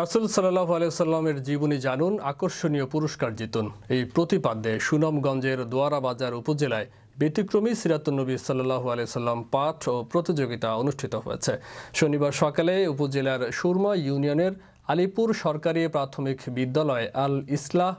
রাসূল সাল্লাল্লাহু আলাইহি ওয়াসাল্লামের জীবনী জানুন, আকর্ষণীয় পুরস্কার জিতুন। এই প্রতিপাদ্যে সুনামগঞ্জের দোয়ারা বাজার উপজেলায় ব্যতিক্রমী সিরাতুন নবী সাল্লাল্লাহু আলাইহি ওয়াসাল্লাম পাঠ ও প্রতিযোগিতা অনুষ্ঠিত হয়েছে। শনিবার সকালে উপজেলার সুরমা ইউনিয়নের আলীপুর সরকারি প্রাথমিক বিদ্যালয় আল ইসলাহ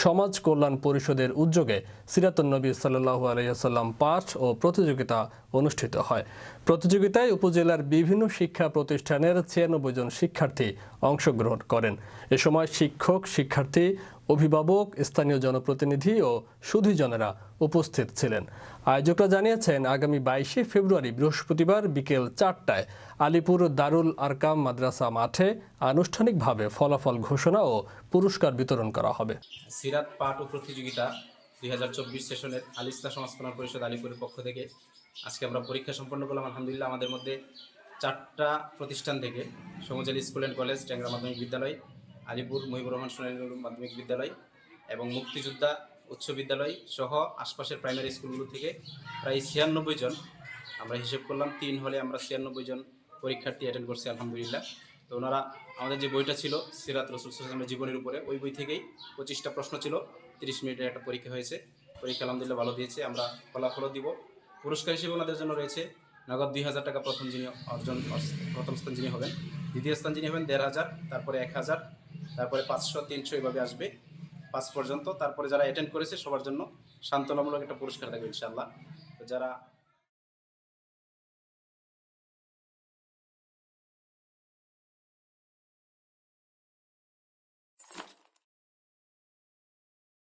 সমাজ কল্যাণ পরিষদের উদ্যোগে সিরাতুন নবী সাল্লাল্লাহু আলাইহি ওয়াসাল্লাম পাঠ ও প্রতিযোগিতা অনুষ্ঠিত হয়। প্রতিযোগিতায় উপজেলার বিভিন্ন শিক্ষা প্রতিষ্ঠানের ৯৬ জন শিক্ষার্থী অংশগ্রহণ করেন। এ সময় শিক্ষক, শিক্ষার্থী, অভিভাবক, স্থানীয় জনপ্রতিনিধি ও সুধীজনেরা উপস্থিত ছিলেন। আয়োজকরা জানিয়েছেন, আগামী ২২শে ফেব্রুয়ারি বৃহস্পতিবার বিকেল ৪টায় আলীপুর দারুল আরকাম মাদ্রাসা মাঠে আনুষ্ঠানিকভাবে ফলাফল ঘোষণা ও পুরস্কার বিতরণ করা হবে। সিরাত পাঠ ও প্রতিযোগিতা ২০২৪ সেশনের আল ইসলাহ সমাজ কল্যাণ পরিষদ আলীপুরের পক্ষ থেকে আজকে আমরা পরীক্ষা সম্পন্ন করলাম। আলহামদুলিল্লাহ, আমাদের মধ্যে ৪টা প্রতিষ্ঠান থেকে সমুজালি স্কুল অ্যান্ড কলেজ, ট্যাংরা মাধ্যমিক বিদ্যালয়, আলীপুর মহিবুর রহমান সোনালী মাধ্যমিক বিদ্যালয় এবং মুক্তিযোদ্ধা উচ্চ বিদ্যালয় সহ আশপাশের প্রাইমারি স্কুলগুলো থেকে প্রায় ৯৬ জন, আমরা হিসেব করলাম ৩ হলে আমরা ৯৬ জন পরীক্ষার্থী অ্যাটেন্ড করছি আলহামদুলিল্লাহ। তো ওনারা আমাদের যে বইটা ছিল সিরাত রাসূল সাল্লাল্লাহু আলাইহি ওয়াসাল্লামের জীবনের উপরে, ওই বই থেকেই ২৫টা প্রশ্ন ছিল, ৩০ মিনিটের একটা পরীক্ষা হয়েছে। পরীক্ষা আলহামদুলিল্লাহ ভালো দিয়েছে। আমরা ফলাফলও দিব। পুরস্কার হিসেবে ওনাদের জন্য রয়েছে নগদ ২,০০০ টাকা প্রথম স্থান যিনি হবেন, দ্বিতীয় স্থান যিনি হবেন ১,৫০০, তারপরে ১,০০০, তারপরে ৫০০, ৩০০ এইভাবে আসবে ৫ পর্যন্ত। তারপরে যারা অ্যাটেন্ড করেছে সবার জন্য সান্ত্বনামূলক একটা পুরস্কার থাকবে ইনশাআল্লাহ। তো যারা